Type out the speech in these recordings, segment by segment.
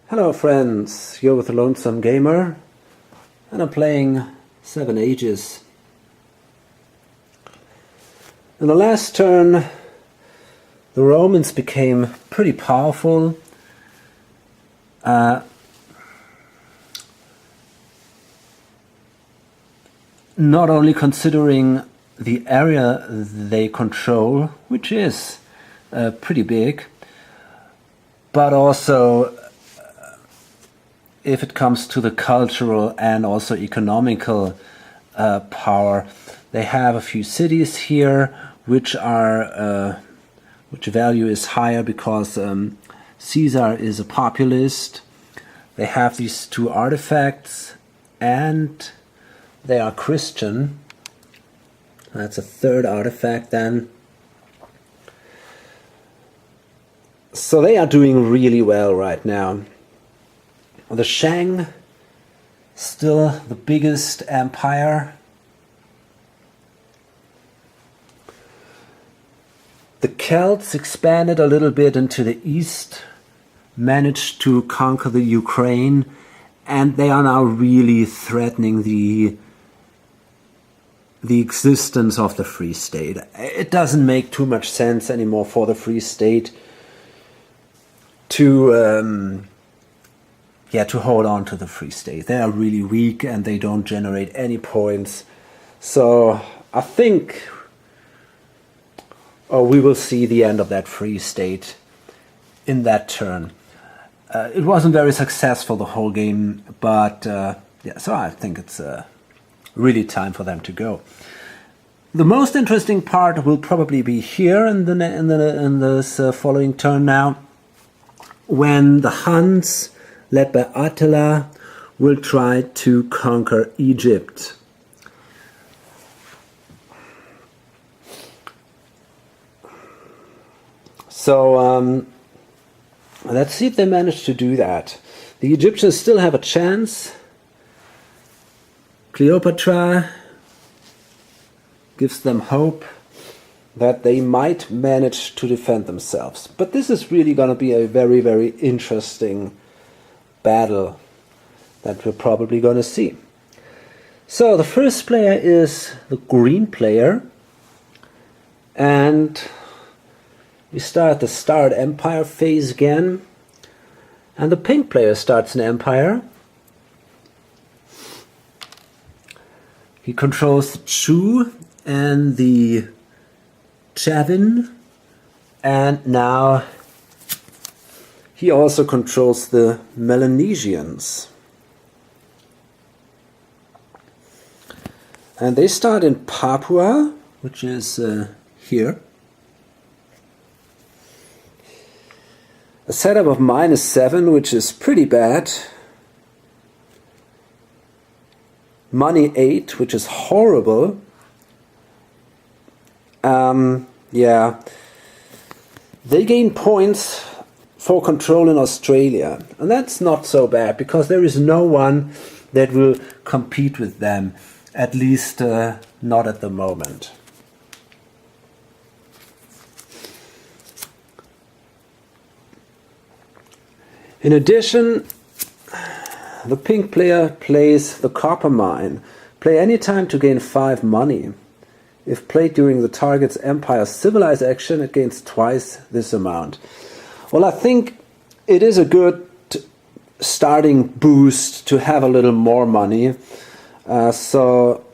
Hello friends, you're with the Lonesome Gamer and I'm playing 7 Ages. In the last turn the Romans became pretty powerful. Not only considering the area they control, which is pretty big, but also if it comes to the cultural and also economical power. They have a few cities here which value is higher because Caesar is a populist. They have these 2 artifacts and they are Christian. That's a 3rd artifact then. So they are doing really well right now. The Shang, still the biggest empire. The Celts expanded a little bit into the east, managed to conquer the Ukraine, and they are now really threatening the existence of the Free State. It doesn't make too much sense anymore for the Free State to hold on to the Free State. They are really weak and they don't generate any points. So I think we will see the end of that Free State in that turn. It wasn't very successful the whole game, but so I think it's really time for them to go. The most interesting part will probably be here in this following turn now, when the Huns, led by Attila, will try to conquer Egypt. So let's see if they manage to do that. The Egyptians still have a chance. Cleopatra gives them hope that they might manage to defend themselves. But this is really going to be a very, very interesting battle that we're probably going to see. So the first player is the green player, and we start the Starred Empire phase again, and the pink player starts an empire. He controls the Chu and the Chavin, and now he also controls the Melanesians. And they start in Papua, which is here. A setup of -7, which is pretty bad. Money 8, which is horrible. Yeah. They gain points for control in Australia, and that's not so bad because there is no one that will compete with them, at least not at the moment. In addition, the pink player plays the copper mine. Play any time to gain 5 money. If played during the target's empire's civilized action, it gains twice this amount. Well, I think it is a good starting boost to have a little more money. So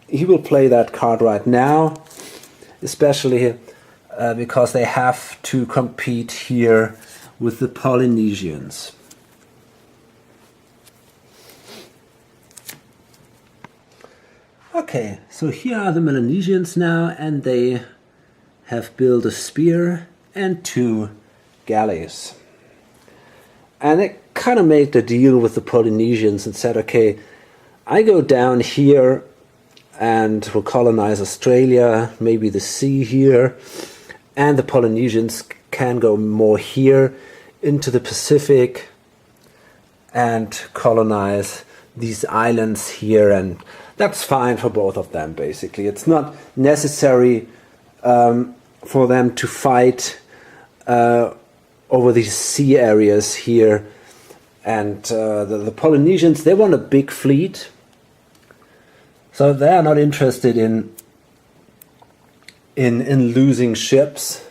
he will play that card right now, especially because they have to compete here with the Polynesians. Okay, so here are the Melanesians now, and they have built a spear and 2 galleys. And they kind of made the deal with the Polynesians and said, okay, I go down here and will colonize Australia, maybe the sea here, and the Polynesians can go more here into the Pacific and colonize these islands here, and that's fine for both of them, basically. It's not necessary for them to fight over these sea areas here And the Polynesians, they want a big fleet, so they are not interested in losing ships.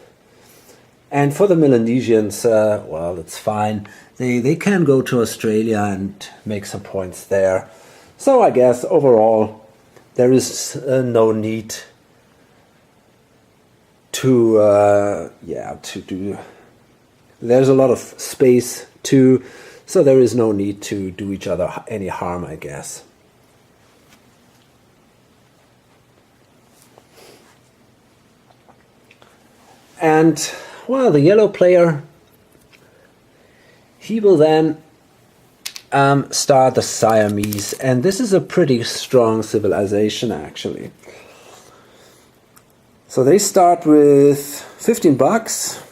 And for the Melanesians, well, it's fine. They can go to Australia and make some points there. So I guess overall there is no need to do. There's a lot of space too, so there is no need to do each other any harm, I guess. And well, the yellow player, he will then start the Siamese, and this is a pretty strong civilization actually. So they start with $15,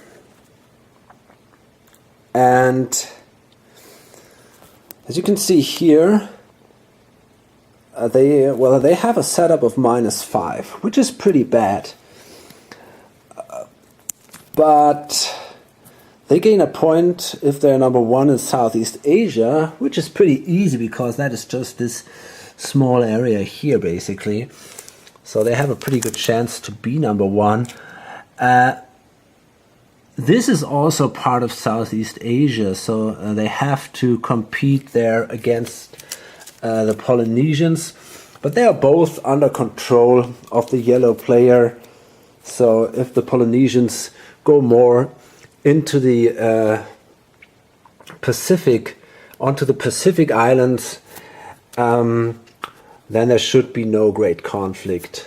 and as you can see here, they have a setup of -5, which is pretty bad. But they gain a point if they're number 1 in Southeast Asia, which is pretty easy because that is just this small area here basically. So they have a pretty good chance to be number 1. This is also part of Southeast Asia, so they have to compete there against the Polynesians. But they are both under control of the yellow player. So if the Polynesians go more into the Pacific, onto the Pacific Islands, then there should be no great conflict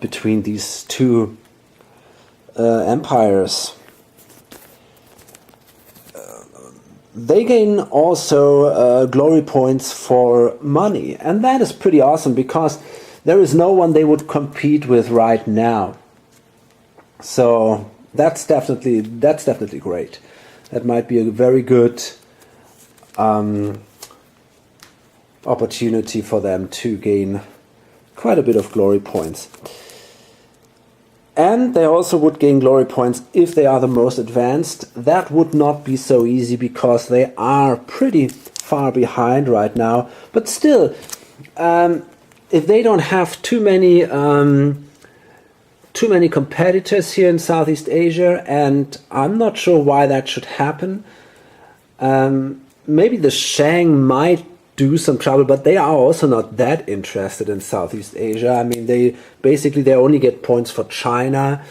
between these two empires. They gain also glory points for money, and that is pretty awesome because there is no one they would compete with right now. So that's definitely great. That might be a very good opportunity for them to gain quite a bit of glory points. And they also would gain glory points if they are the most advanced. That would not be so easy because they are pretty far behind right now. But still, if they don't have too many competitors here in Southeast Asia, and I'm not sure why that should happen. Maybe the Shang might do some trouble, but they are also not that interested in Southeast Asia. I mean, they only get points for China,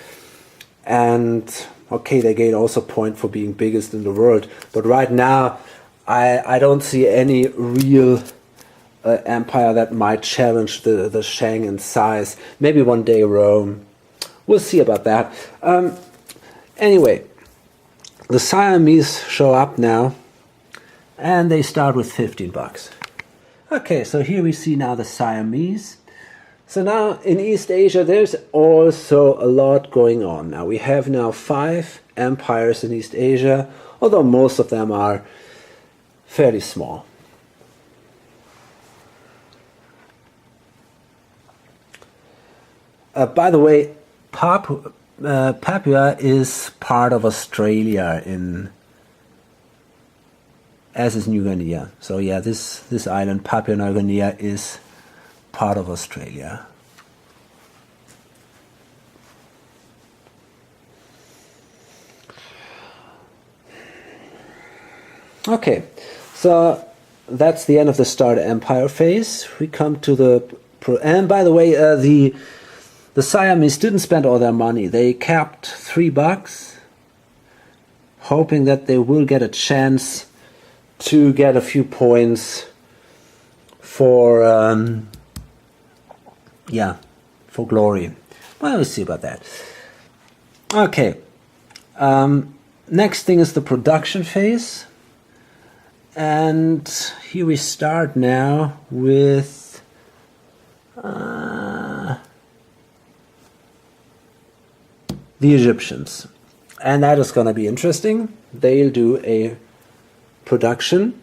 and okay, they gain also point for being biggest in the world. But right now, I don't see any real empire that might challenge the Shang in size. Maybe one day Rome. We'll see about that. Anyway, the Siamese show up now, and they start with $15. Okay, so here we see now the Siamese. So now in East Asia, there's also a lot going on. Now we have now 5 empires in East Asia, although most of them are fairly small. By the way, Papua is part of Australia, as is New Guinea. So yeah, this island, Papua New Guinea, is part of Australia. Okay, so that's the end of the Start Empire phase. We come to and by the way, the Siamese didn't spend all their money. They capped $3, hoping that they will get a chance to get a few points for glory. Well, we'll see about that. Okay. Next thing is the production phase. And here we start now with the Egyptians. And that is going to be interesting. They'll do a production.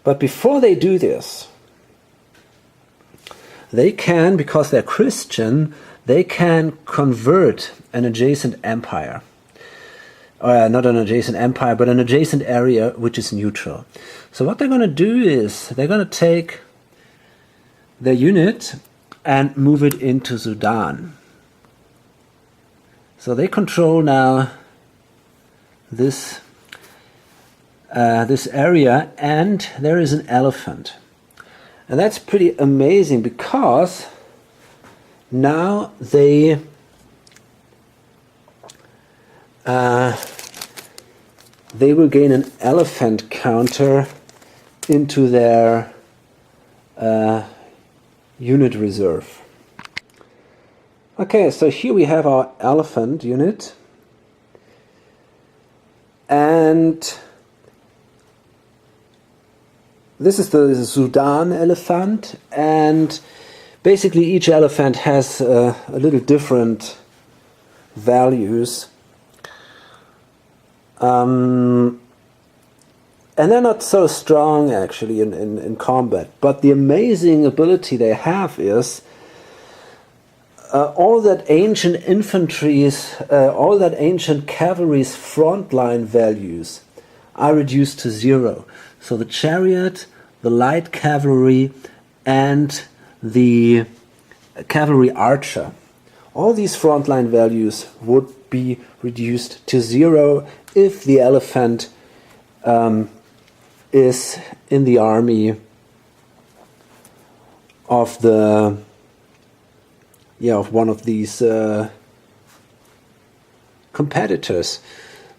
But before they do this, they can, because they're Christian, they can convert an adjacent empire. Not an adjacent empire, but an adjacent area which is neutral. So what they're going to do is they're going to take their unit and move it into Sudan. So they control now this area, and there is an elephant. And that's pretty amazing because now they will gain an elephant counter into their unit reserve. Okay, so here we have our elephant unit, and this is the Sudan elephant, and basically each elephant has a little different values. And they're not so strong actually in combat, but the amazing ability they have is all that ancient cavalry's frontline values are reduced to 0. So the chariot, the light cavalry, and the cavalry archer, all these frontline values would be reduced to 0 if the elephant is in the army of one of these competitors.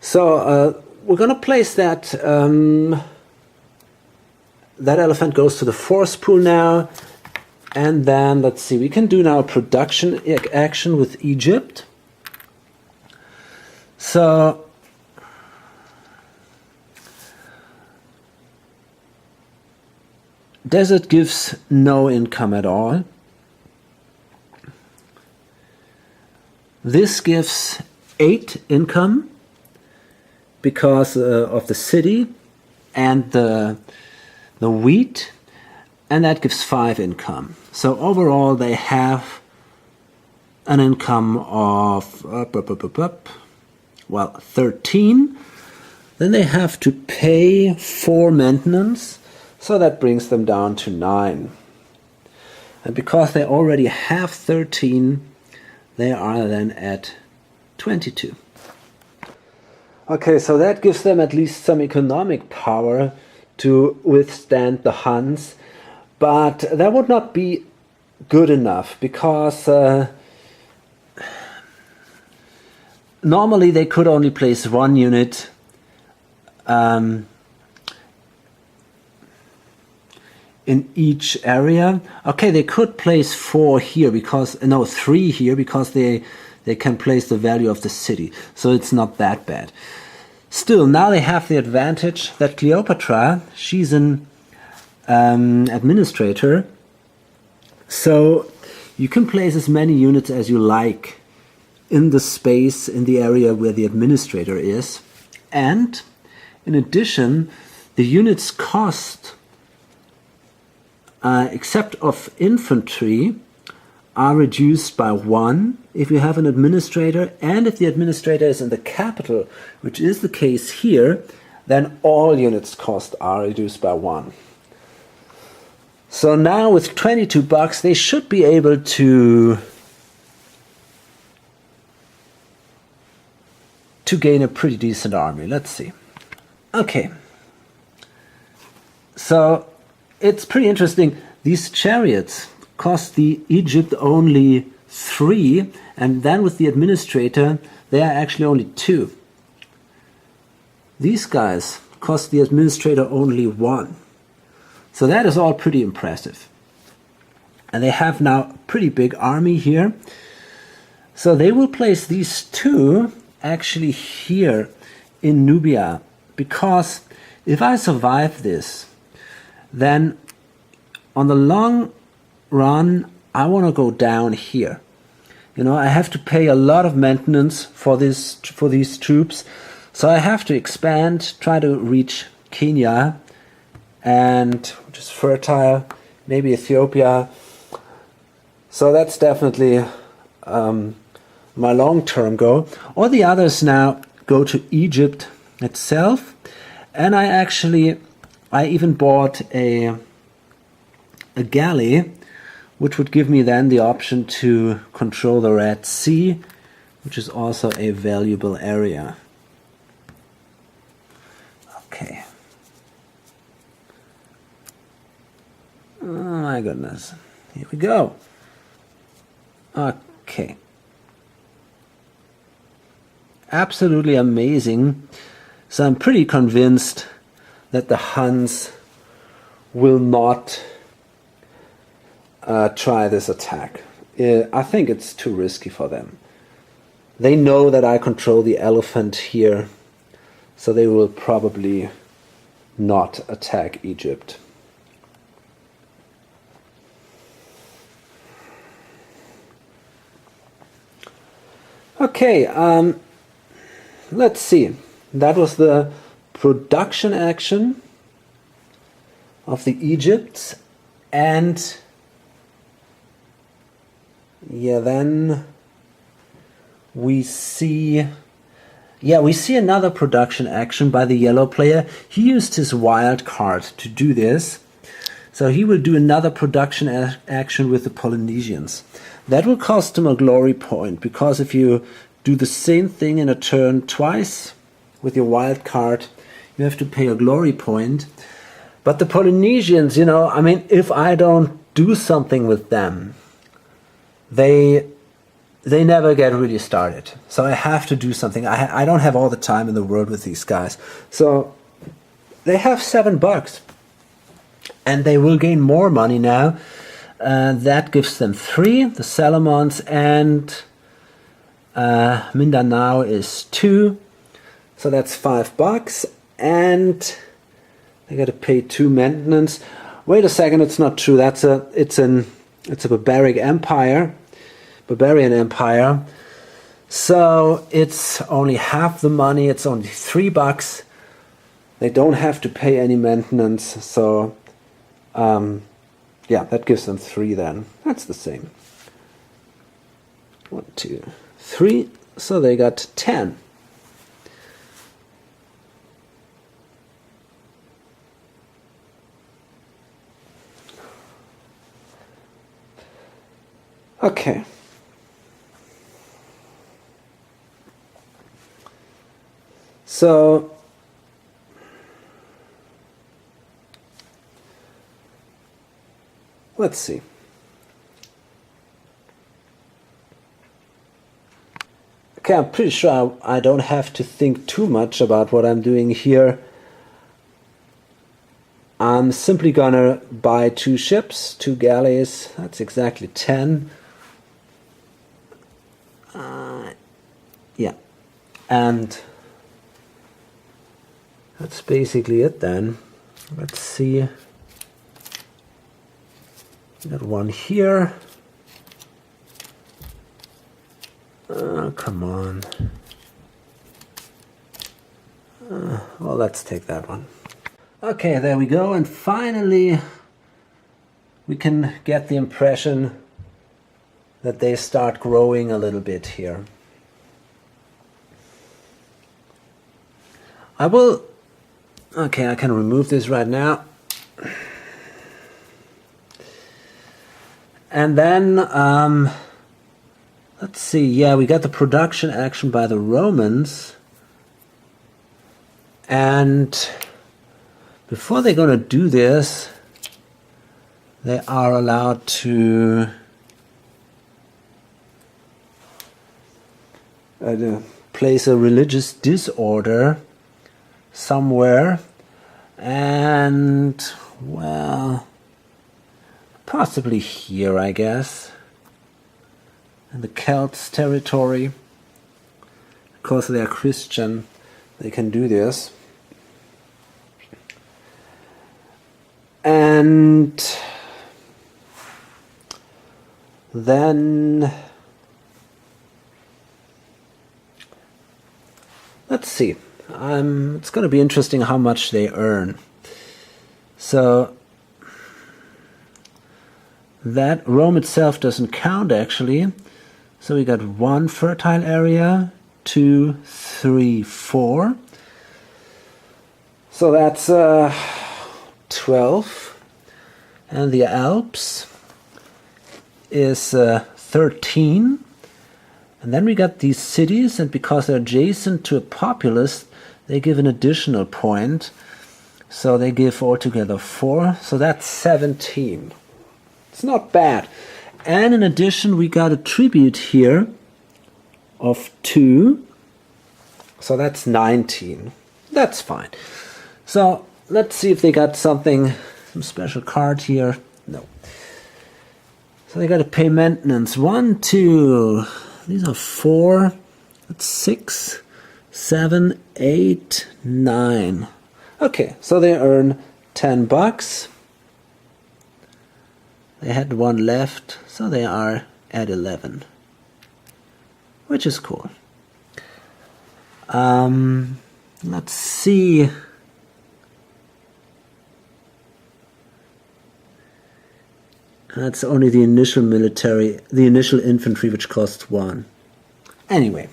So we're going to place that. That elephant goes to the force pool now, and then let's see. We can do now a production action with Egypt. So desert gives no income at all. This gives 8 income because of the city and the wheat, and that gives 5 income. So overall they have an income of 13. Then they have to pay 4 maintenance, so that brings them down to 9. And because they already have 13, they are then at 22. Okay, so that gives them at least some economic power to withstand the Huns, but that would not be good enough because normally they could only place 1 unit in each area. Okay, they could place 4 here because 3 here because they can place the value of the city, so it's not that bad. Still, now they have the advantage that Cleopatra, she's an administrator, so you can place as many units as you like in the space, in the area where the administrator is. And in addition, the units cost, except of infantry, are reduced by 1 if you have an administrator, and if the administrator is in the capital, which is the case here, then all units cost are reduced by 1. So now with $22 they should be able to gain a pretty decent army. Let's see. Okay, so it's pretty interesting. These chariots cost the Egypt only 3, and then with the administrator they are actually only 2. These guys cost the administrator only 1. So that is all pretty impressive. And they have now a pretty big army here. So they will place these 2 actually here in Nubia, because if I survive this, then on the long run I want to go down here. I have to pay a lot of maintenance for these troops, so I have to expand, try to reach Kenya, and which is fertile, maybe Ethiopia. So that's definitely my long-term goal. All the others now go to Egypt itself, and I even bought a galley, which would give me then the option to control the Red Sea, which is also a valuable area. Okay. Oh my goodness. Here we go. Okay. Absolutely amazing. So I'm pretty convinced that the Huns will not try this attack. I think it's too risky for them. They know that I control the elephant here, so they will probably not attack Egypt. Okay, let's see. That was the production action of the Egypts, and yeah, then we see another production action by the yellow player. He used his wild card to do this, so he will do another production action with the Polynesians. That will cost him a glory point, because if you do the same thing in a turn twice with your wild card, you have to pay a glory point. But the Polynesians, if I don't do something with them, they never get really started. So I have to do something. I don't have all the time in the world with these guys. So they have $7, and they will gain more money now. That gives them 3, the Solomons, and Mindanao is 2. So that's $5, and they got to pay 2 maintenance. Wait a second, it's not true. It's a barbarian empire. So it's only half the money. It's only $3. They don't have to pay any maintenance. So yeah, that gives them 3 then. That's the same. 1, 2, 3. So they got 10. Okay. So let's see. Okay, I'm pretty sure I don't have to think too much about what I'm doing here. I'm simply gonna buy 2 ships, 2 galleys. That's exactly 10. Yeah, and that's basically it then. Let's see. Got 1 here. Come on. Well, let's take that one. Okay, there we go, and finally we can get the impression that they start growing a little bit here. Okay, I can remove this right now. And then, let's see, yeah, we got the production action by the Romans. And before they're going to do this, they are allowed to place a religious disorder somewhere, and, well, possibly here, I guess, in the Celts territory. Because they are Christian, they can do this. And then let's see. It's going to be interesting how much they earn. So that Rome itself doesn't count, actually. So we got 1 fertile area, 2, 3, 4. So that's 12. And the Alps is 13. And then we got these cities, and because they're adjacent to a populace, they give an additional point. So they give altogether 4. So that's 17. It's not bad. And in addition, we got a tribute here of 2. So that's 19. That's fine. So let's see if they got something, some special card here. No. So they got to pay maintenance. 1, 2. These are 4. That's 6, 7, 8, 9. Okay, so they earn $10. They had 1 left, so they are at 11, which is cool. Let's see. That's only the initial military, the initial infantry, which costs 1. Anyway.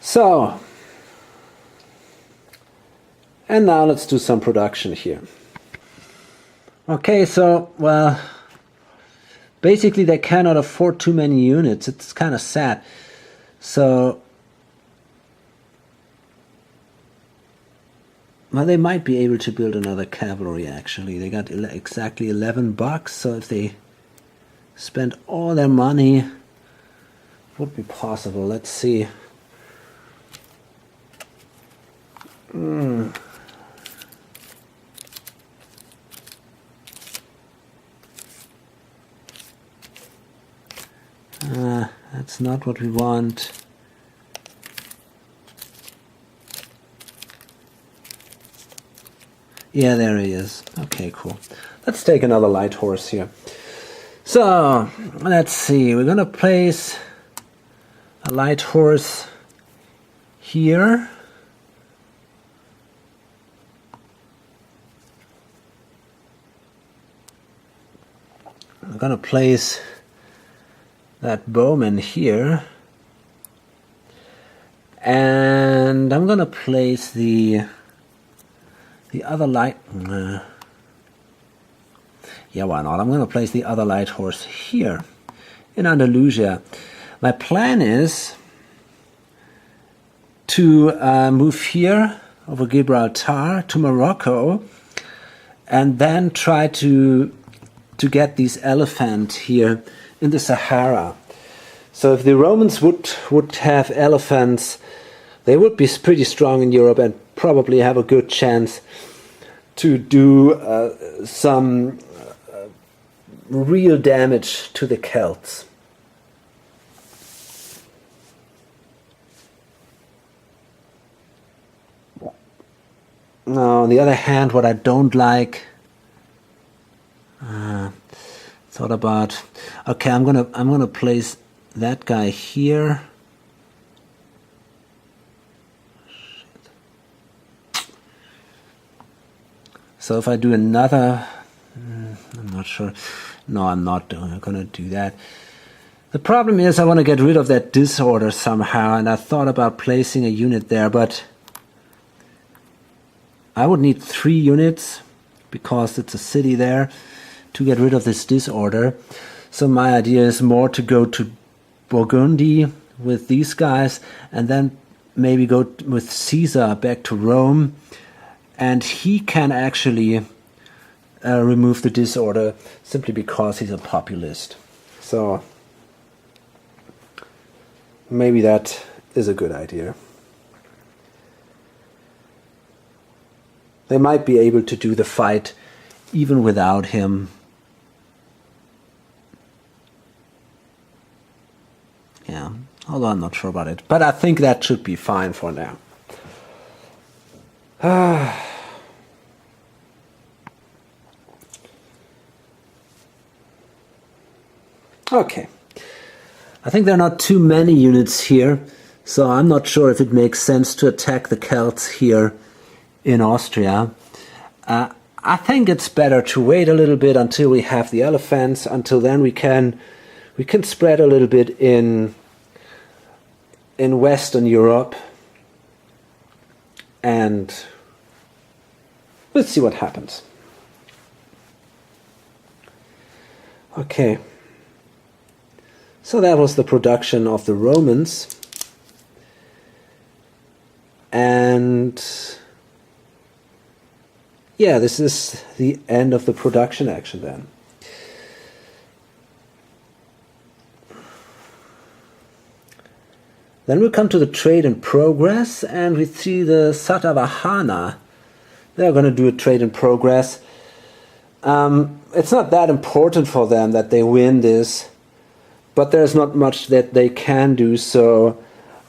So. And now let's do some production here. Okay, so, well, basically they cannot afford too many units. It's kind of sad. So, well, they might be able to build another cavalry, actually. They got exactly $11, so if they spend all their money, it would be possible. Let's see. That's not what we want. Yeah, there he is. Okay, cool. Let's take another light horse here. So, let's see. We're going to place a light horse here. I'm going to place that bowman here. And I'm going to place the other light... yeah, why not? I'm going to place the other light horse here in Andalusia. My plan is to move here over Gibraltar to Morocco and then try to get these elephants here in the Sahara. So if the Romans would have elephants, they would be pretty strong in Europe and probably have a good chance to do some real damage to the Celts. Now, on the other hand, what I don't like, thought about. Okay, I'm gonna place that guy here. So if I do another, I'm not sure. No, I'm not gonna do that. The problem is I want to get rid of that disorder somehow, and I thought about placing a unit there, but I would need 3 units because it's a city there to get rid of this disorder. So my idea is more to go to Burgundy with these guys and then maybe go with Caesar back to Rome, and he can actually remove the disorder simply because he's a populist. So maybe that is a good idea. They might be able to do the fight even without him. Yeah, although I'm not sure about it. But I think that should be fine for now. Okay. I think there are not too many units here, so I'm not sure if it makes sense to attack the Celts here in Austria. I think it's better to wait a little bit until we have the elephants. Until then we can We can spread a little bit in Western Europe, and let's see what happens. Okay, so that was the production of the Romans, and yeah, this is the end of the production action then. Then we come to the trade in progress, and we see the Satavahana. They're going to do a trade in progress. It's not that important for them that they win this, but there's not much that they can do, so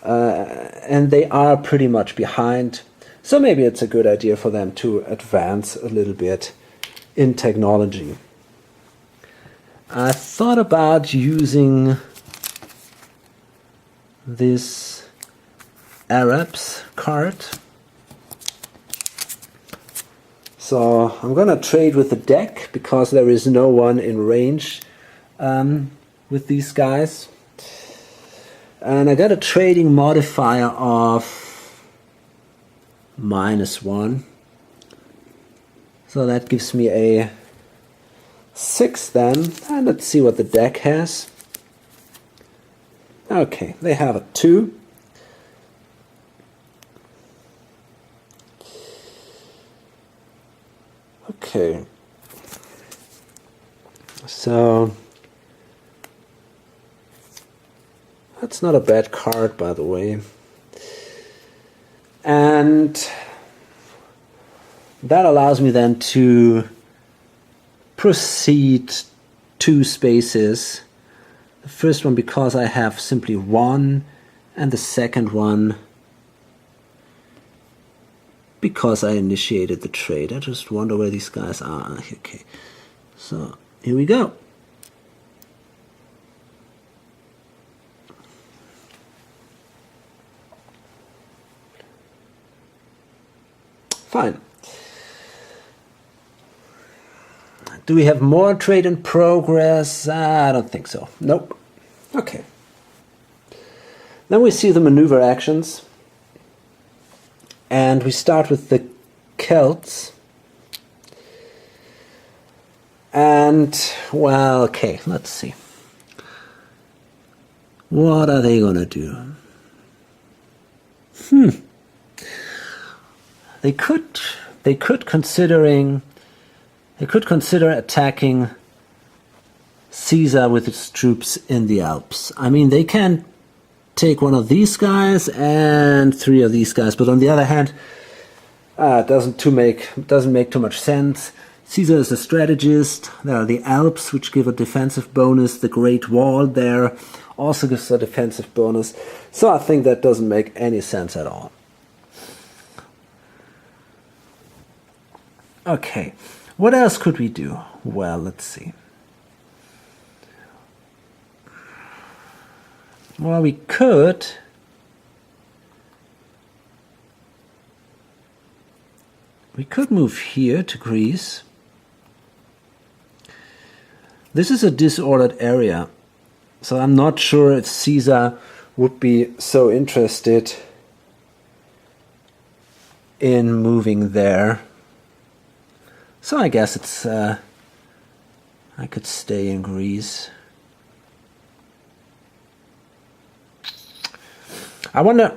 and they are pretty much behind. So maybe it's a good idea for them to advance a little bit in technology. I thought about using this Arabs card. So I'm gonna trade with the deck because there is no one in range with these guys. And I got a trading modifier of -1. So that gives me a 6 then. And let's see what the deck has. Okay, they have a 2. Okay. So that's not a bad card, by the way. And that allows me then to proceed 2 spaces. The first one because I have simply 1, and the second one because I initiated the trade. I just wonder where these guys are. Okay, so here we go. Fine. Do we have more trade in progress? I don't think so. Nope. Okay. Then we see the maneuver actions. And we start with the Celts. And, well, okay, let's see. What are they going to do? They could consider attacking Caesar with its troops in the Alps. I mean, they can take one of these guys and 3 of these guys, but on the other hand, it doesn't make too much sense. Caesar is a strategist. There are the Alps, which give a defensive bonus. The Great Wall there also gives a defensive bonus. So I think that doesn't make any sense at all. Okay, what else could we do? Well, let's see. Well, we could move here to Greece. This is a disordered area, so I'm not sure if Caesar would be so interested in moving there. So I guess it's I could stay in Greece. I wonder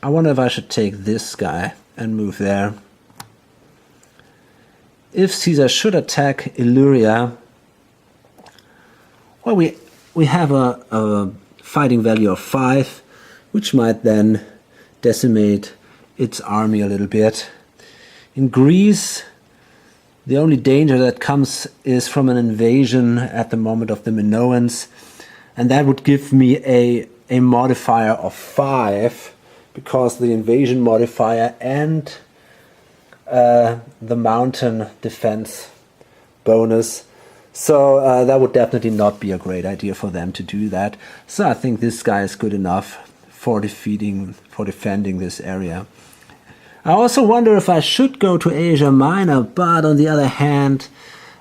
if I should take this guy and move there. If Caesar should attack Illyria, well, we have a fighting value of 5, which might then decimate its army a little bit. In Greece, the only danger that comes is from an invasion at the moment of the Minoans, and that would give me a modifier of 5, because the invasion modifier and the mountain defense bonus. So that would definitely not be a great idea for them to do that. So I think this guy is good enough for defending this area. I also wonder if I should go to Asia Minor, but on the other hand,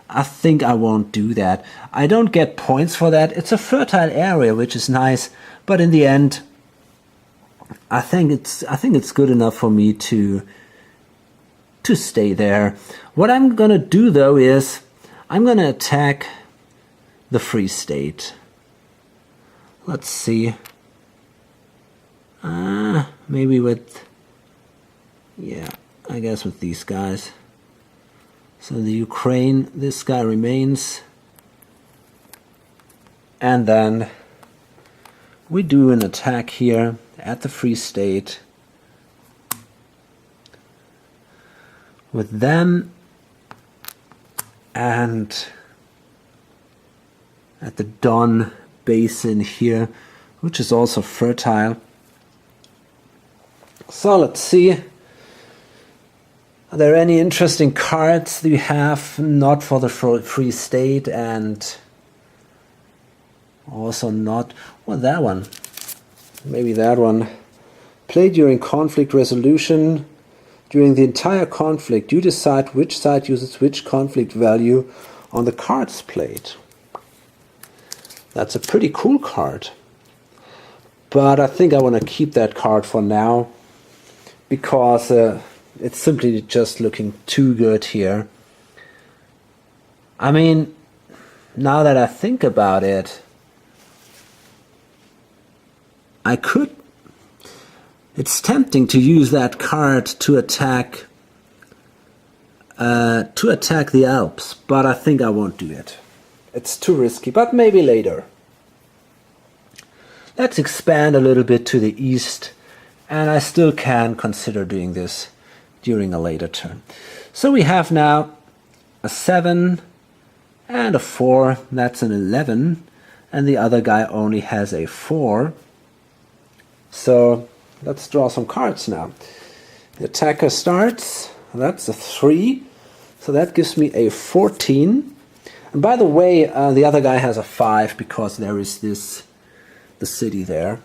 I think I won't do that. I don't get points for that. It's a fertile area, which is nice, but in the end, I think it's good enough for me to stay there. What I'm gonna do though is I'm gonna attack the Free State. Let's see. Maybe with, yeah, I guess with these guys. So the Ukraine, this guy remains. And then we do an attack here at the Free State with them, and at the Don Basin here, which is also fertile. So let's see. Are there any interesting cards that you have? Not for the Free State, and also not, well, that one. Maybe that one. Play during conflict resolution. During the entire conflict, you decide which side uses which conflict value on the cards played. That's a pretty cool card. But I think I want to keep that card for now, because it's simply just looking too good here. I mean, now that I think about it, it's tempting to use that card to attack the Alps, but I think I won't do it. It's too risky, but maybe later. Let's expand a little bit to the east, and I still can consider doing this during a later turn. So we have now a 7 and a 4, that's an 11, and the other guy only has a 4. So let's draw some cards now. The attacker starts, that's a 3, so that gives me a 14. And by the way, the other guy has a 5 because there is the city there.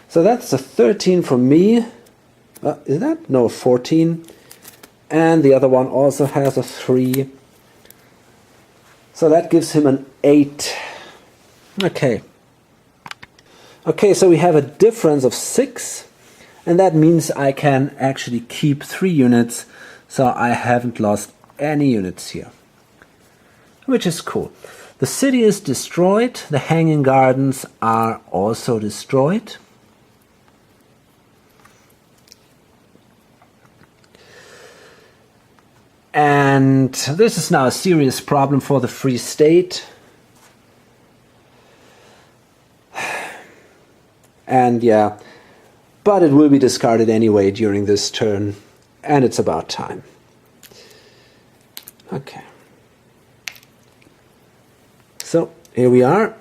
So that's a 13 for me. Is that? No, 14. And the other one also has a 3. So that gives him an 8. Okay. Okay, so we have a difference of 6. And that means I can actually keep 3 units. So I haven't lost any units here, which is cool. The city is destroyed. The Hanging Gardens are also destroyed. And this is now a serious problem for the Free State. And yeah, but it will be discarded anyway during this turn, and it's about time. Okay. So here we are.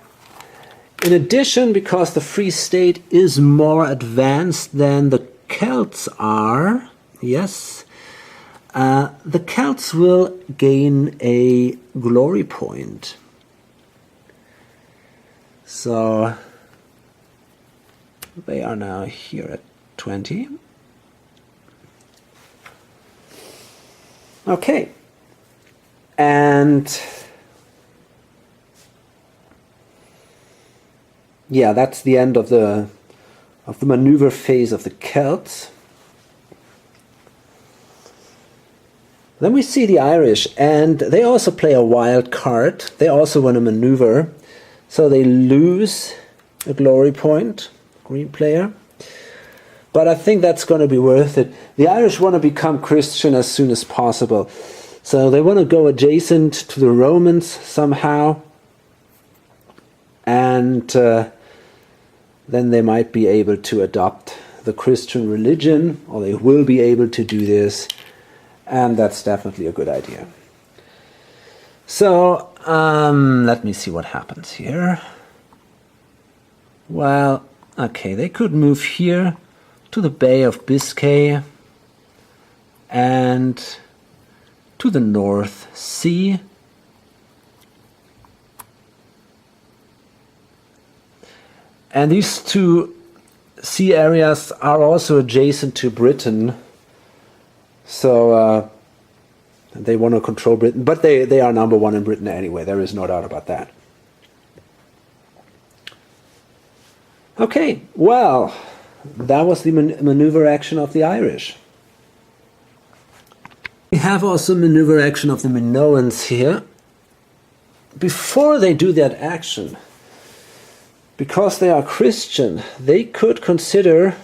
In addition, because the Free State is more advanced than the Celts are, yes, the Celts will gain a glory point. So they are now here at 20. Okay. And yeah, that's the end of the maneuver phase of the Celts. Then we see the Irish, and they also play a wild card. They also want to maneuver, so they lose a glory point, green player. But I think that's going to be worth it. The Irish want to become Christian as soon as possible. So they want to go adjacent to the Romans somehow. And then they might be able to adopt the Christian religion, or they will be able to do this. And that's definitely a good idea. So let me see what happens here. Well, okay, they could move here to the Bay of Biscay and to the North Sea. And these two sea areas are also adjacent to Britain. So They want to control Britain, but they are number one in Britain anyway. There is no doubt about that. Okay, well, that was the maneuver action of the Irish. We have also maneuver action of the Minoans here. Before they do that action, because they are Christian, they could consider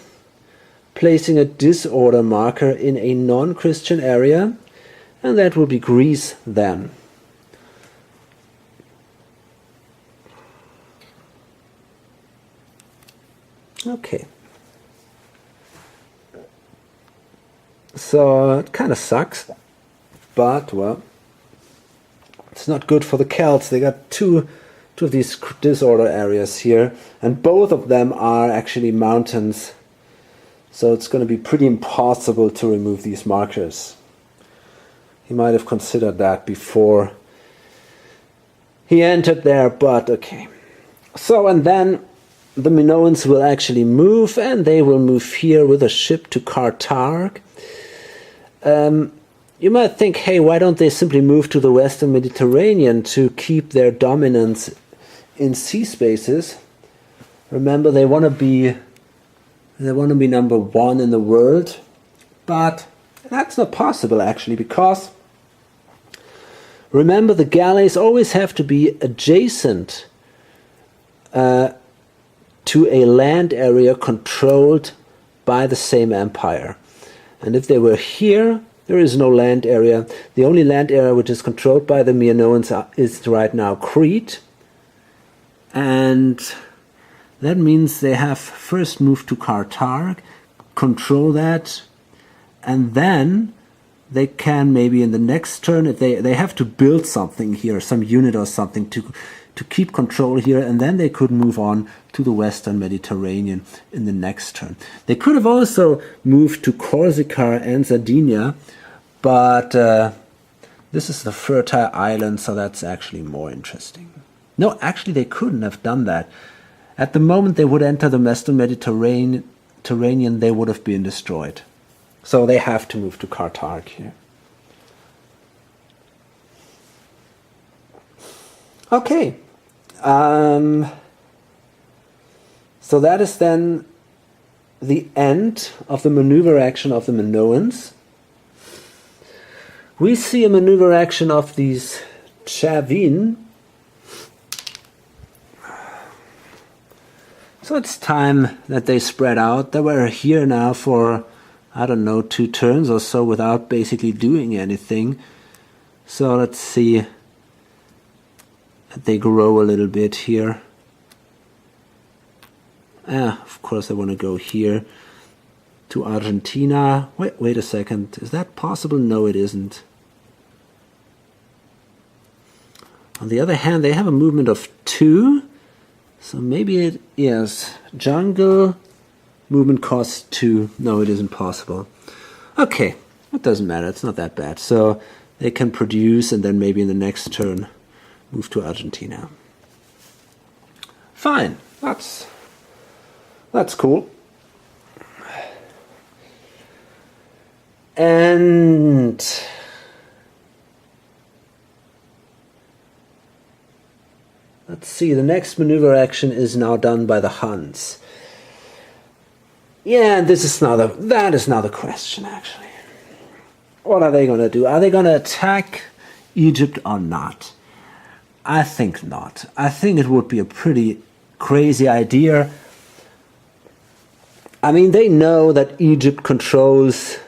placing a disorder marker in a non-Christian area, and that will be Greece then. Okay. So it kind of sucks, but well, it's not good for the Celts. They got two of these disorder areas here, and both of them are actually mountains. So it's going to be pretty impossible to remove these markers. He might have considered that before he entered there, but okay. So, and then the Minoans will actually move, and they will move here with a ship to Carthage. You might think, hey, why don't they simply move to the Western Mediterranean to keep their dominance in sea spaces? Remember, they want to be number one in the world, but that's not possible actually, because remember, the galleys always have to be adjacent to a land area controlled by the same empire. And if they were here, there is no land area. The only land area which is controlled by the Minoans is right now Crete. And that means they have first moved to Carthage, control that, and then they can maybe in the next turn, if they have to build something here, some unit or something to keep control here, and then they could move on to the Western Mediterranean in the next turn. They could have also moved to Corsica and Sardinia, but this is the fertile island, so that's actually more interesting. No, actually they couldn't have done that. At the moment they would enter the Western Mediterranean, they would have been destroyed. So they have to move to Carthage here. Okay. So that is then the end of the maneuver action of the Minoans. We see a maneuver action of these Chavin. So it's time that they spread out. They were here now for, I don't know, 2 turns or so without basically doing anything. So let's see that they grow a little bit here. Of course I want to go here to Argentina. Wait a second. Is that possible? No, it isn't. On the other hand, they have a movement of 2. So maybe it is jungle, movement cost 2. No, it isn't possible. Okay, it doesn't matter. It's not that bad. So they can produce and then maybe in the next turn move to Argentina. Fine. That's cool. And let's see, the next maneuver action is now done by the Huns. Yeah, that is now the question, actually. What are they going to do? Are they going to attack Egypt or not? I think not. I think it would be a pretty crazy idea. I mean, they know that Egypt controls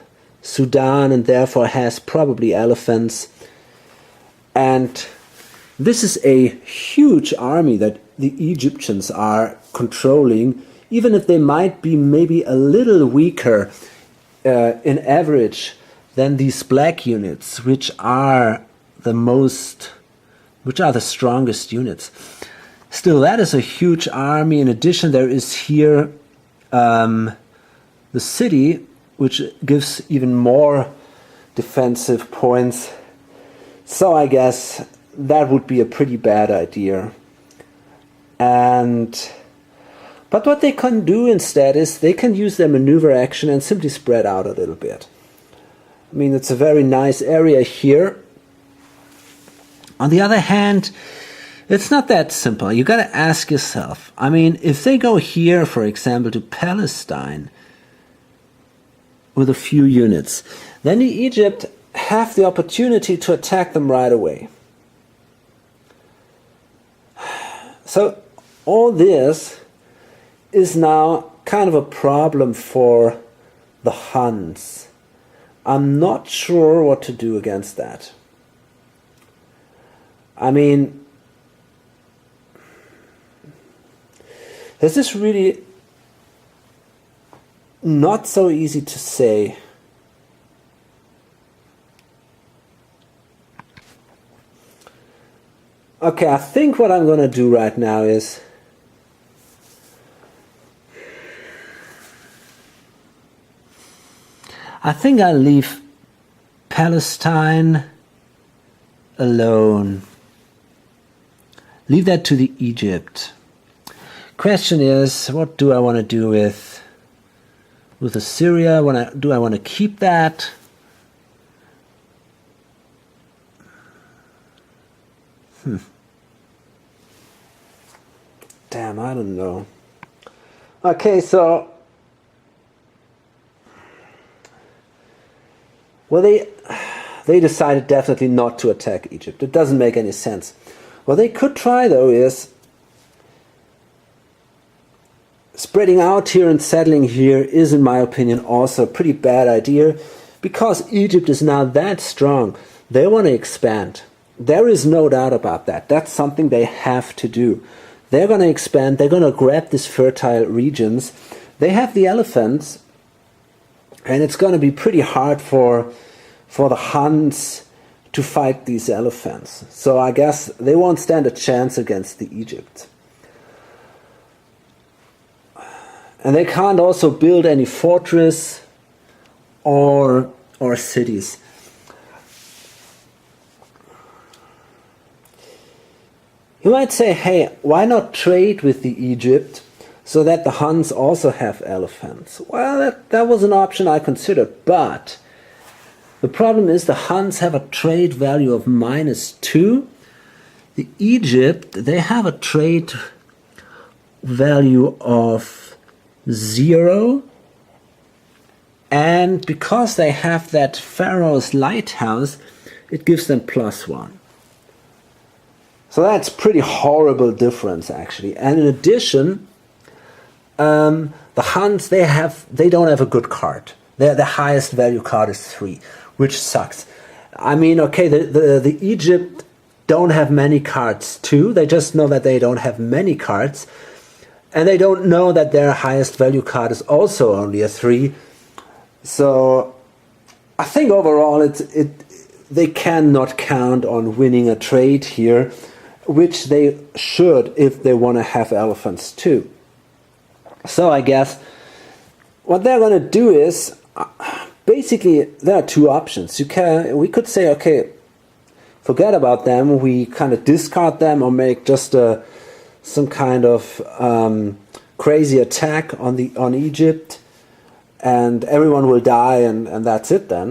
Sudan and therefore has probably elephants. And this is a huge army that the Egyptians are controlling, even if they might be maybe a little weaker in average than these black units, which are the strongest units. Still, that is a huge army. In addition, there is here the city, which gives even more defensive points. So I guess that would be a pretty bad idea. But what they can do instead is they can use their maneuver action and simply spread out a little bit. I mean, it's a very nice area here. On the other hand, it's not that simple. You got to ask yourself, I mean, if they go here, for example, to Palestine with a few units, then the Egypt have the opportunity to attack them right away. So all this is now kind of a problem for the Huns. I'm not sure what to do against that. I mean, this is really not so easy to say. Okay, I think what I'm going to do right now is I think I'll leave Palestine alone. Leave that to the Egypt. Question is, what do I want to do with Assyria? Do I want to keep that? Damn, I don't know. Okay, so well, they decided definitely not to attack Egypt. It doesn't make any sense. What they could try, though, is spreading out here and settling here is, in my opinion, also a pretty bad idea, because Egypt is now that strong. They want to expand. There is no doubt about that. That's something they have to do. They're going to expand. They're going to grab these fertile regions. They have the elephants, and it's going to be pretty hard for the Huns to fight these elephants. So I guess they won't stand a chance against the Egypt. And they can't also build any fortress or cities. You might say, hey, why not trade with the Egypt so that the Huns also have elephants? Well, that was an option I considered, but the problem is the Huns have a trade value of -2. The Egypt, they have a trade value of 0. And because they have that Pharaoh's lighthouse, it gives them +1. So that's pretty horrible difference, actually. And in addition, the Huns, they don't have a good card. The highest value card is 3, which sucks. I mean, okay, the Egypt don't have many cards too. They just know that they don't have many cards. And they don't know that their highest value card is also only a 3. So I think overall they cannot count on winning a trade here, which they should if they want to have elephants too. So I guess what they're going to do is, basically there are 2 options. We could say, okay, forget about them, we kind of discard them or make just some kind of crazy attack on Egypt, and everyone will die, and that's it then.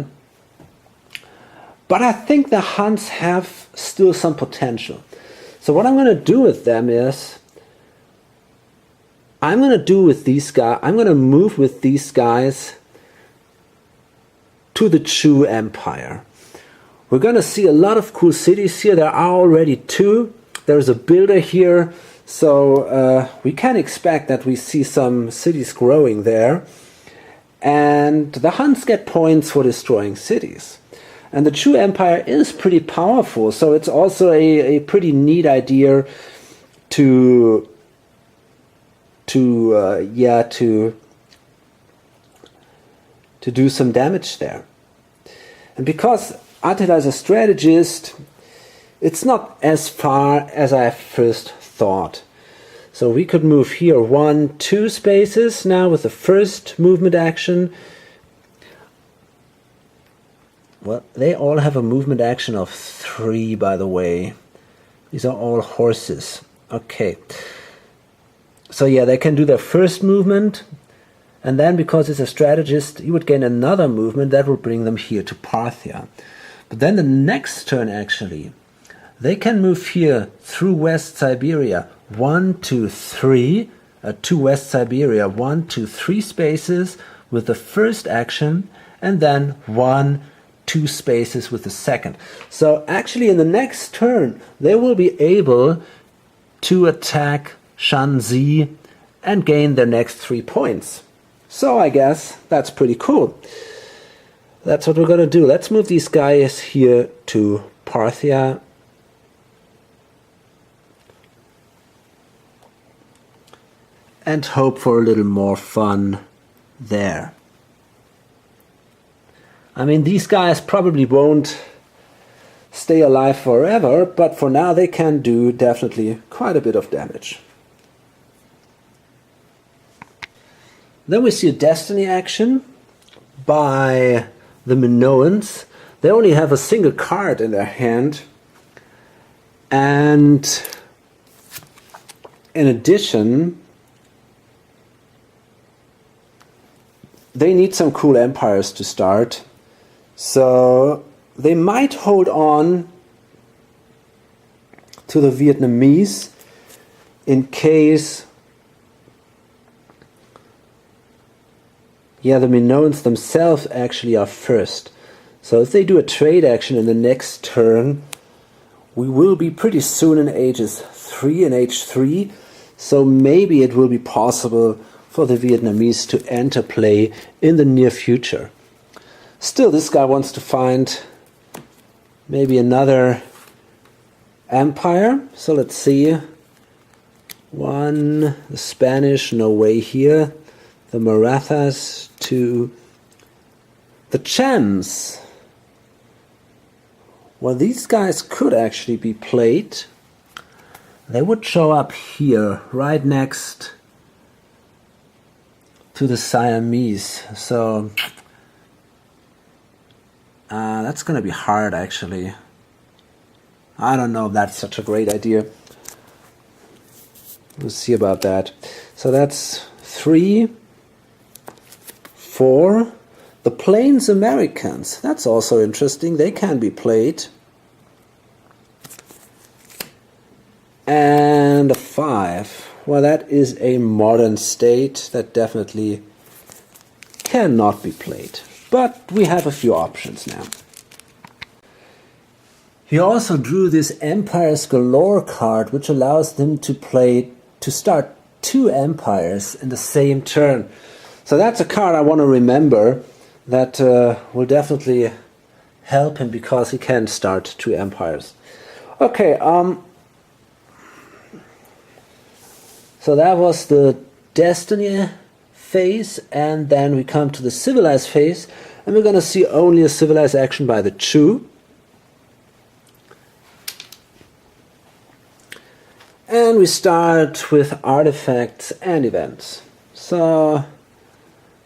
But I think the Huns have still some potential. So what I'm going to do with them is, I'm going to move with these guys to the Chu Empire. We're going to see a lot of cool cities here. There are already 2. There's a builder here, so we can expect that we see some cities growing there. And the Huns get points for destroying cities. And the Chu Empire is pretty powerful, so it's also a pretty neat idea to do some damage there. And because Attila is a strategist, it's not as far as I first thought. So we could move here 1, 2 spaces now with the first movement action. Well, they all have a movement action of 3, by the way. These are all horses. Okay. So yeah, they can do their first movement, and then because it's a strategist, he would gain another movement that will bring them here to Parthia. But then the next turn, actually, they can move here through West Siberia. 1, 2, 3, to West Siberia. 1, 2, 3 spaces with the first action, and then 1, 2 spaces with the second. So actually in the next turn, they will be able to attack Shanxi and gain their next 3 points. So I guess that's pretty cool. That's what we're going to do. Let's move these guys here to Parthia. And hope for a little more fun there. I mean, these guys probably won't stay alive forever, but for now they can do definitely quite a bit of damage. Then we see a destiny action by the Minoans. They only have a single card in their hand, and in addition they need some cool empires to start, so they might hold on to the Vietnamese in case the Minoans themselves actually are first. So if they do a trade action in the next turn, we will be pretty soon in ages 3 and age 3, so maybe it will be possible for the Vietnamese to enter play in the near future. Still, this guy wants to find maybe another empire. So let's see. 1, the Spanish, no way here. The Marathas, 2. The Chams. Well, these guys could actually be played. They would show up here, right next to the Siamese. So that's going to be hard, actually. I don't know if that's such a great idea. We'll see about that. So that's 3, 4. The Plains Americans. That's also interesting. They can be played. And a 5. Well, that is a modern state that definitely cannot be played. But we have a few options now. He also drew this Empires Galore card, which allows them to start 2 empires in the same turn. So that's a card I want to remember that will definitely help him because he can start 2 empires. Okay, so that was the Destiny phase, and then we come to the Civilized phase, and we're going to see only a Civilized action by the Chu. And we start with artifacts and events. So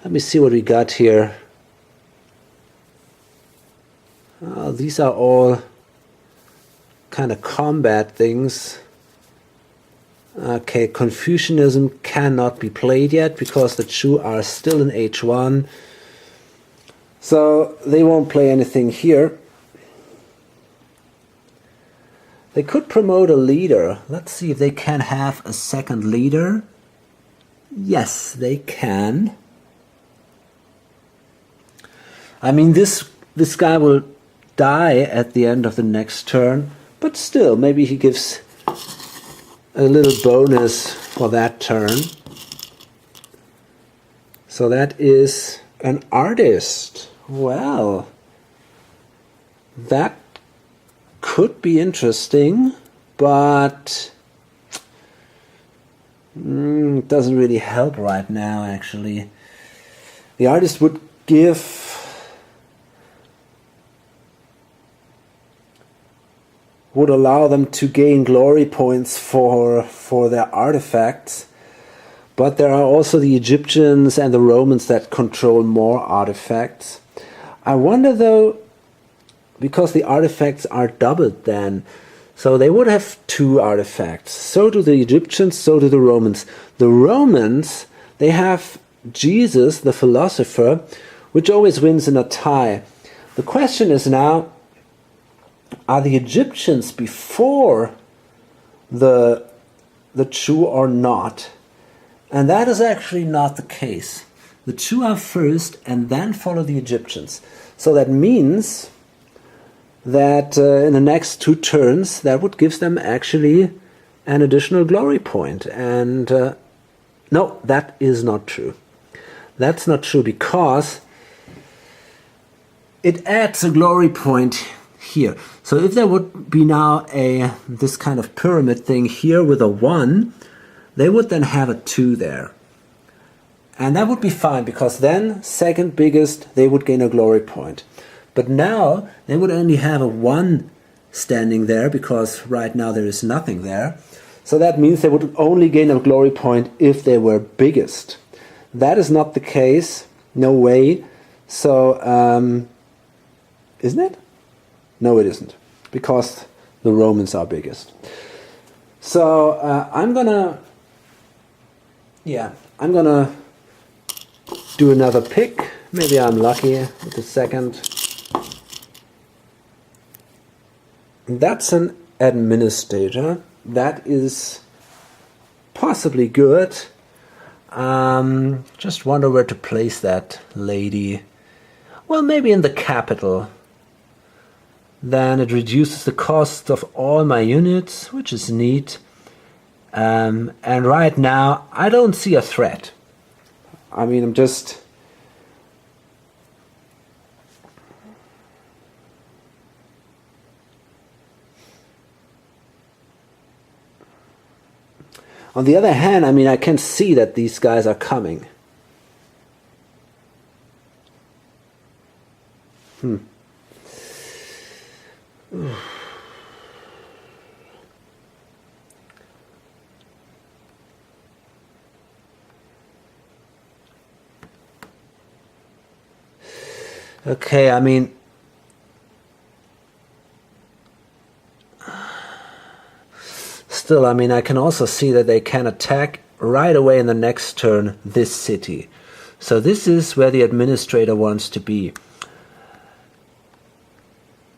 let me see what we got here. These are all kind of combat things. Okay, Confucianism cannot be played yet because the Chu are still in H1. So they won't play anything here. They could promote a leader. Let's see if they can have a second leader. Yes, they can. I mean, this guy will die at the end of the next turn, but still, maybe he gives a little bonus for that turn. So that is an artist. Well, that could be interesting, but it doesn't really help right now, actually. The artist would allow them to gain glory points for their artifacts, but there are also the Egyptians and the Romans that control more artifacts. I wonder though, because the artifacts are doubled then, so they would have 2 artifacts. So do the Egyptians, so do the Romans. The Romans, they have Jesus, the philosopher, which always wins in a tie. The question is now, are the Egyptians before the Chu or not? And that is actually not the case. The Chu are first and then follow the Egyptians. So that means that in the next 2 turns, that would give them actually an additional glory point. And no, that is not true. That's not true because it adds a glory point here. So if there would be now this kind of pyramid thing here with a 1, they would then have a 2 there. And that would be fine because then second biggest, they would gain a glory point. But now they would only have a 1 standing there because right now there is nothing there. So that means they would only gain a glory point if they were biggest. That is not the case. No way. So, isn't it? No, it isn't. Because the Romans are biggest. So I'm gonna do another pick. Maybe I'm lucky with the second. That's an administrator. That is possibly good. Just wonder where to place that lady. Well, maybe in the capital. Then it reduces the cost of all my units, which is neat. And right now, I don't see a threat. I mean, I'm just... On the other hand, I mean, I can see that these guys are coming. Okay, I mean... Still, I mean, I can also see that they can attack right away in the next turn this city. So this is where the administrator wants to be.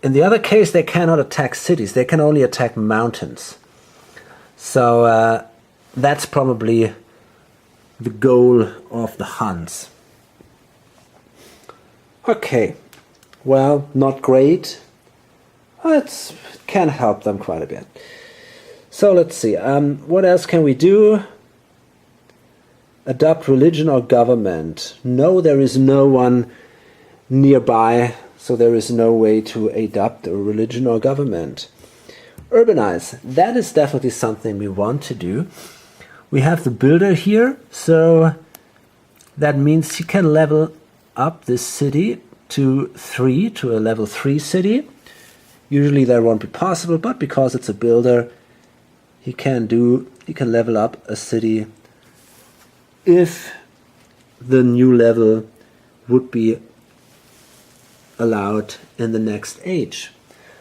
In the other case, they cannot attack cities. They can only attack mountains. So that's probably the goal of the Huns. Okay, well, not great. It can help them quite a bit. So let's see, what else can we do? Adopt religion or government. No, there is no one nearby, so there is no way to adopt a religion or government. Urbanize. That is definitely something we want to do. We have the builder here, so that means he can level up this city to 3, to a level 3 city. Usually that won't be possible, but because it's a builder, he can level up a city if the new level would be allowed in the next age.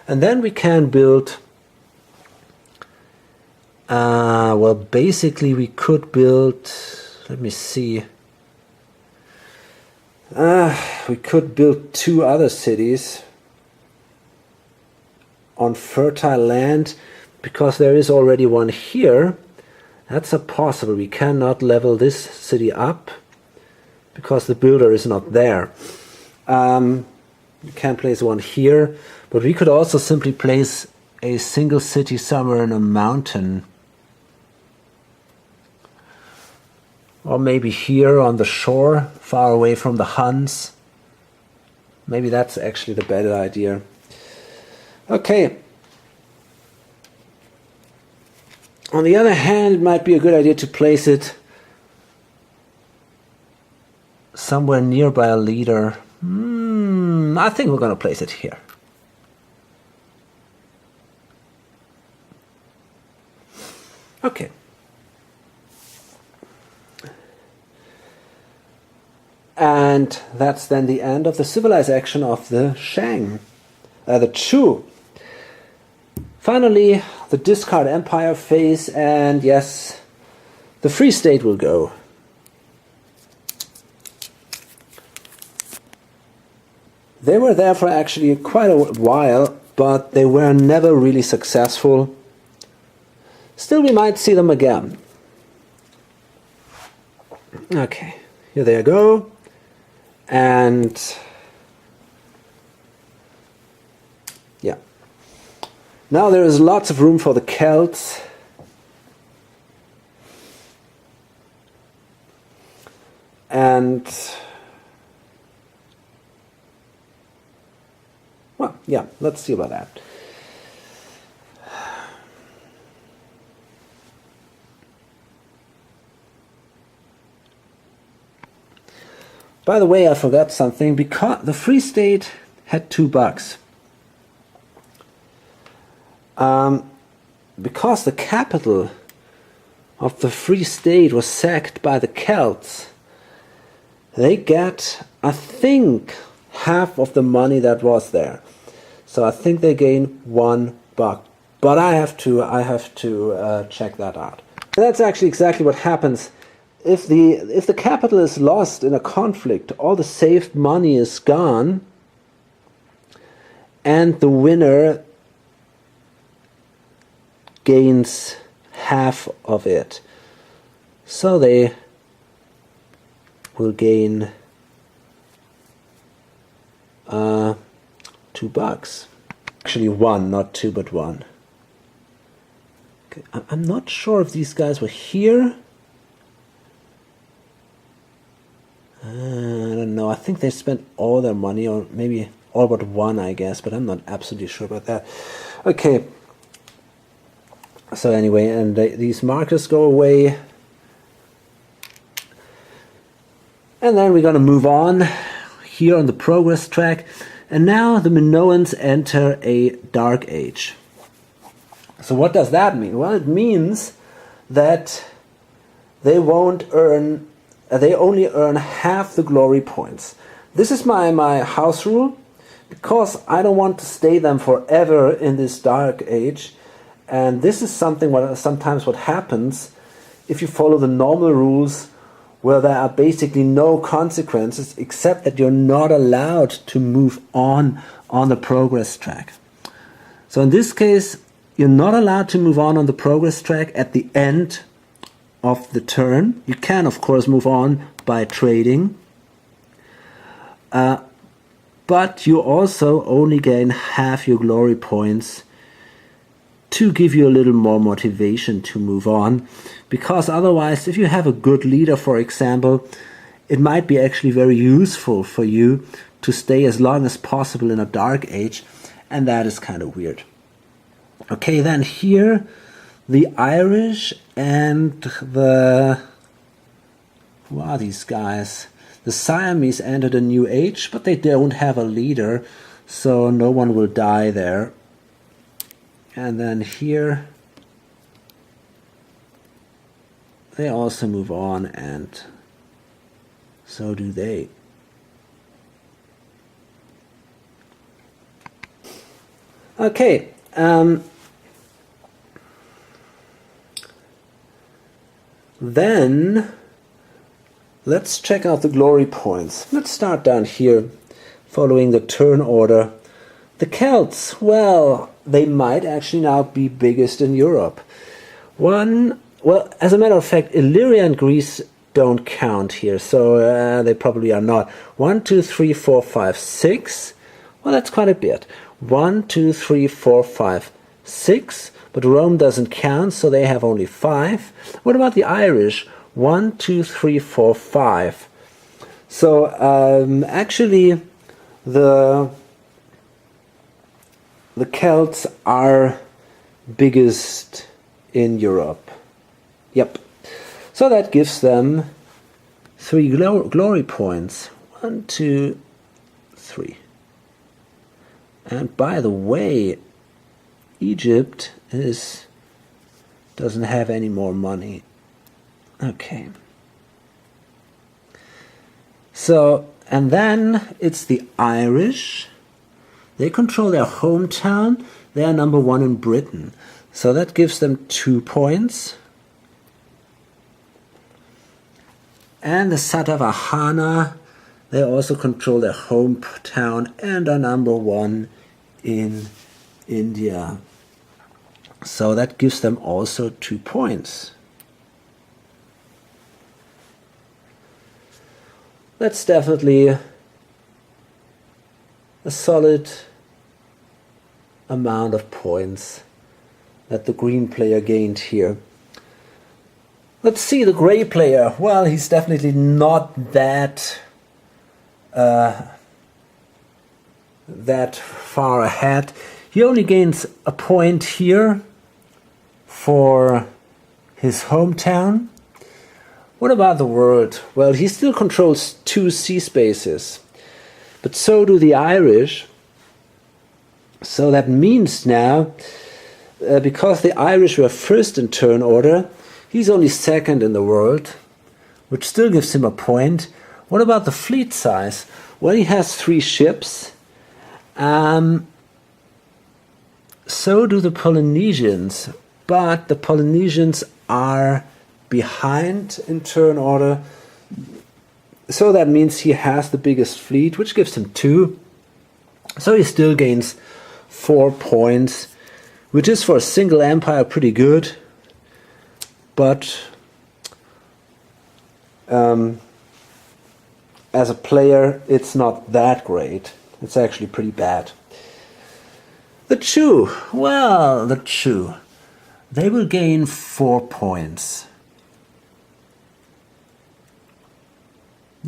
And then we can build, well, basically we could build, let me see, we could build 2 other cities on fertile land, because there is already one here. That's impossible. We cannot level this city up because the builder is not there. We can place one here, but we could also simply place a single city somewhere in a mountain. Or maybe here on the shore, far away from the Huns. Maybe that's actually the better idea. Okay. On the other hand, it might be a good idea to place it somewhere nearby a leader. I think we're going to place it here. Okay. And that's then the end of the civilized action of the Shang, the Chu. Finally, the discard empire phase, and yes, the Free State will go. They were there for actually quite a while, but they were never really successful. Still, we might see them again. Okay, here they go. And yeah. Now there is lots of room for the Celts. And well, yeah, let's see about that. By the way, I forgot something. Because the Free State had $2. Because the capital of the Free State was sacked by the Celts, they get, I think, half of the money that was there. So I think they gain $1. But I have to check that out. And that's actually exactly what happens. If the capital is lost in a conflict, all the saved money is gone, and the winner gains half of it. So they will gain $2. Actually 1, not 2, but 1. Okay. I'm not sure if these guys were here. I don't know. I think they spent all their money, or maybe all but 1, I guess, but I'm not absolutely sure about that. Okay. So anyway, and these markers go away. And then we're going to move on here on the progress track. And now the Minoans enter a dark age. So what does that mean? Well, it means that they only earn half the glory points. This is my house rule, because I don't want to stay them forever in this dark age. And this is sometimes what happens if you follow the normal rules, where there are basically no consequences except that you're not allowed to move on the progress track. So in this case, you're not allowed to move on the progress track at the end of the turn. You can, of course, move on by trading. But you also only gain half your glory points to give you a little more motivation to move on. Because otherwise, if you have a good leader, for example, it might be actually very useful for you to stay as long as possible in a dark age, and that is kind of weird. Okay, then here, the Irish and the... Who are these guys? The Siamese entered a new age, but they don't have a leader, so no one will die there. And then here, they also move on, and so do they. Okay, then let's check out the glory points. Let's start down here, following the turn order. The Celts, well, they might actually now be biggest in Europe. Well, as a matter of fact, Illyria and Greece don't count here, so they probably are not. 1, 2, 3, 4, 5, 6. Well, that's quite a bit. 1, 2, 3, 4, 5, 6. But Rome doesn't count, so they have only 5. What about the Irish? 1, 2, 3, 4, 5. So actually, the Celts are biggest in Europe. Yep. So that gives them 3 glory points. 1, 2, 3. And by the way, Egypt doesn't have any more money. Okay. So, and then it's the Irish. They control their hometown. They are number 1 in Britain. So that gives them 2 points. And the Satavahana, they also control their hometown and are number 1 in India. So that gives them also 2 points. That's definitely a solid amount of points that the green player gained here. Let's see the gray player. Well, he's definitely not that far ahead. He only gains a point here for his hometown. What about the world? Well, he still controls 2 sea spaces, but so do the Irish. So that means now, because the Irish were first in turn order, he's only second in the world, which still gives him a point. What about the fleet size? Well, he has 3 ships. So do the Polynesians, but the Polynesians are behind in turn order. So that means he has the biggest fleet, which gives him 2. So he still gains 4 points, which is for a single empire pretty good. But as a player, it's not that great. It's actually pretty bad. The Chu. Well, the Chu. They will gain 4 points.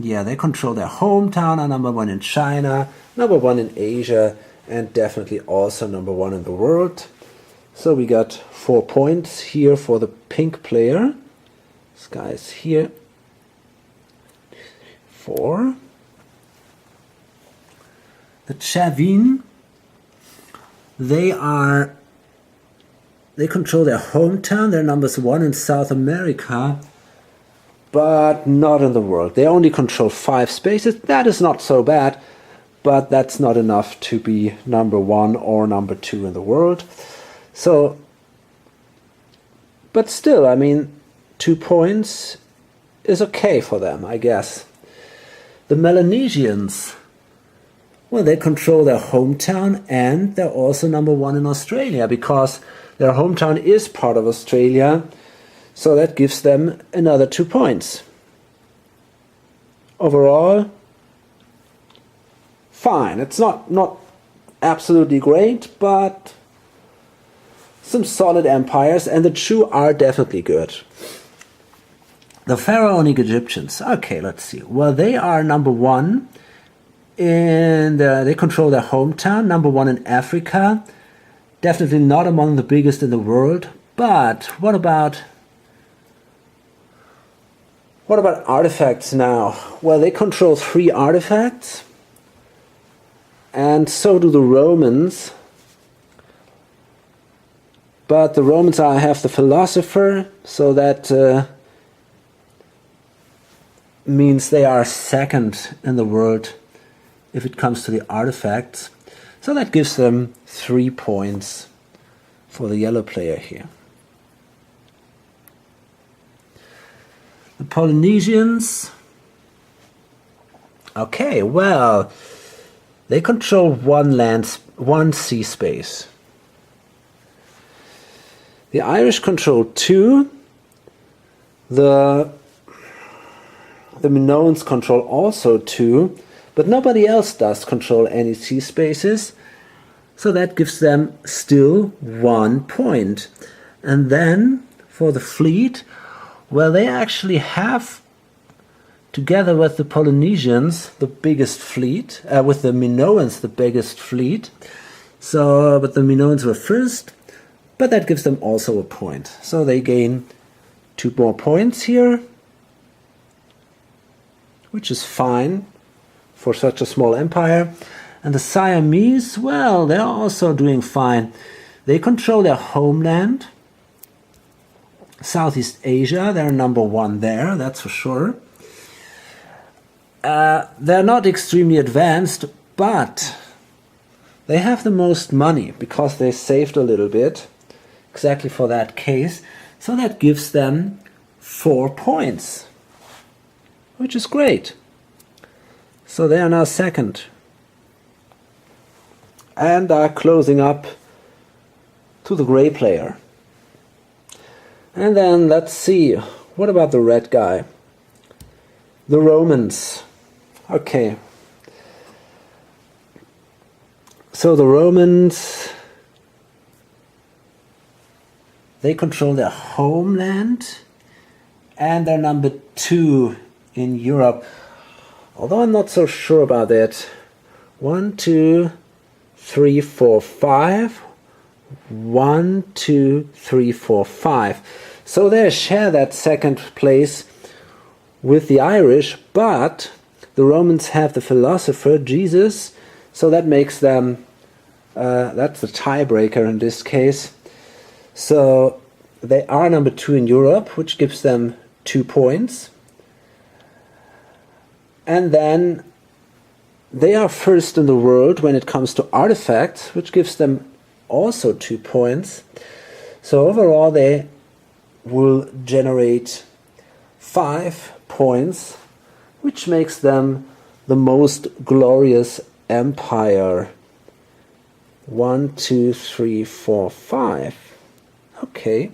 Yeah, they control their hometown, are number 1 in China, number 1 in Asia, and definitely also number 1 in the world. So we got 4 points here for the pink player. This guy is here. 4. The Chavin, they control their hometown. They're numbers 1 in South America, but not in the world. They only control 5 spaces. That is not so bad, but that's not enough to be number 1 or number 2 in the world. So, but still, I mean, 2 points is okay for them, I guess. The Melanesians, well, they control their hometown, and they're also number 1 in Australia, because their hometown is part of Australia. So that gives them another 2 points. Overall, fine. It's not absolutely great, but some solid empires, and the Chu are definitely good. The Pharaonic Egyptians. Okay, let's see. Well, they are number 1 they control their hometown, number 1 in Africa. Definitely not among the biggest in the world. But what about artifacts now? Well, they control 3 artifacts, and so do the Romans. But the Romans have the philosopher, so that means they are second in the world if it comes to the artifacts. So that gives them 3 points for the yellow player here. The Polynesians. Okay, well, they control 1 sea space. The Irish control 2. The Minoans control also 2, but nobody else does control any sea spaces. So that gives them still 1 point. And then for the fleet, well, they actually have, together with the Polynesians, the biggest fleet, with the Minoans, the biggest fleet. So, but the Minoans were first, but that gives them also a point. So they gain 2 more points here, which is fine for such a small empire. And the Siamese, well, they're also doing fine. They control their homeland, Southeast Asia. They're number 1 there, that's for sure. They're not extremely advanced, but they have the most money because they saved a little bit, exactly for that case. So that gives them 4 points, which is great. So they are now second, and are closing up to the gray player. And then let's see, what about the red guy? The Romans. Okay. So the Romans, they control their homeland and they're number 2 in Europe. Although I'm not so sure about that. 1, 2, 3, 4, 5. 1, 2, 3, 4, 5. So they share that second place with the Irish, but the Romans have the philosopher Jesus, so that makes them, that's the tiebreaker in this case. So they are number 2 in Europe, which gives them 2 points. And then they are first in the world when it comes to artifacts, which gives them also 2 points. So overall they will generate 5 points, which makes them the most glorious empire. 1, 2, 3, 4, 5. Okay.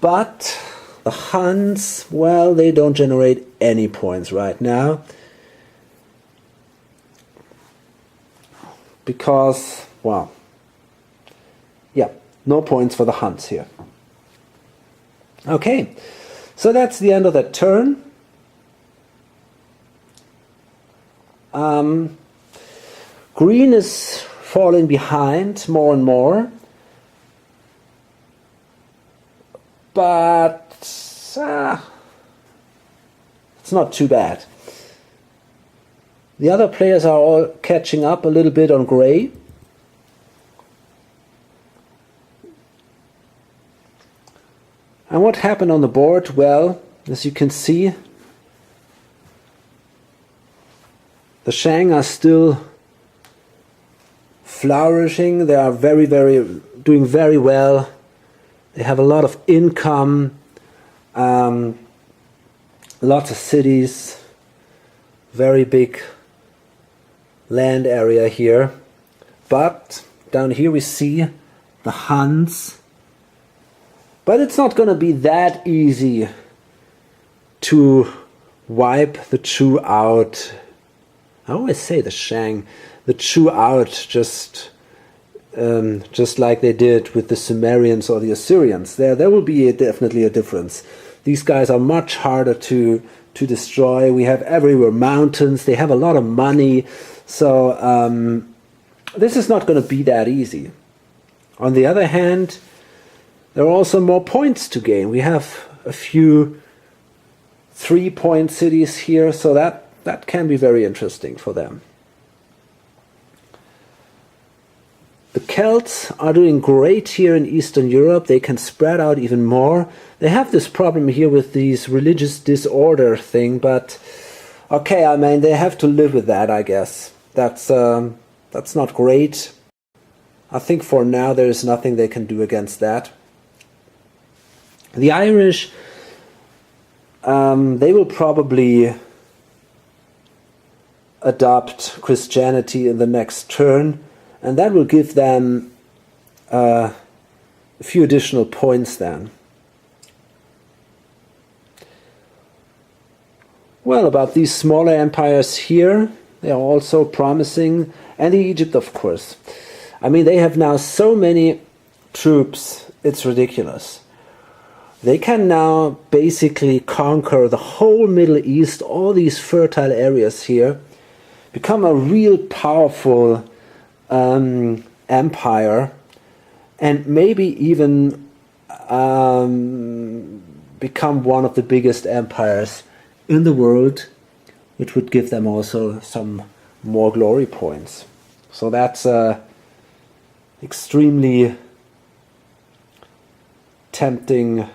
But the Huns, well, they don't generate any points right now. Because, well, yeah, no points for the Huns here. Okay, so that's the end of that turn. Green is falling behind more and more. But it's not too bad. The other players are all catching up a little bit on gray. And what happened on the board? Well, as you can see, the Shang are still flourishing. They are doing very well. They have a lot of income, lots of cities, very big land area here. But down here we see the Huns. But it's not going to be that easy to wipe the Chu out. I always say the Shang, the Chu out, just like they did with the Sumerians or the Assyrians. There will be definitely a difference. These guys are much harder to destroy. We have everywhere mountains. They have a lot of money. So this is not going to be that easy. On the other hand, there are also more points to gain. We have a few 3-point cities here, so that can be very interesting for them. The Celts are doing great here in Eastern Europe. They can spread out even more. They have this problem here with these religious disorder thing, but okay, I mean, they have to live with that, I guess. That's not great. I think for now there is nothing they can do against that. The Irish, they will probably adopt Christianity in the next turn, and that will give them a few additional points then. Well, about these smaller empires here, they are also promising, and Egypt, of course. I mean, they have now so many troops, it's ridiculous. They can now basically conquer the whole Middle East, all these fertile areas here, become a real powerful empire, and maybe even become one of the biggest empires in the world, which would give them also some more glory points. So that's extremely tempting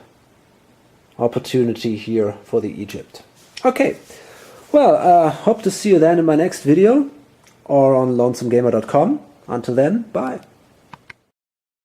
opportunity here for the Egypt. Okay, well, hope to see you then in my next video or on lonesomegamer.com. Until then, bye.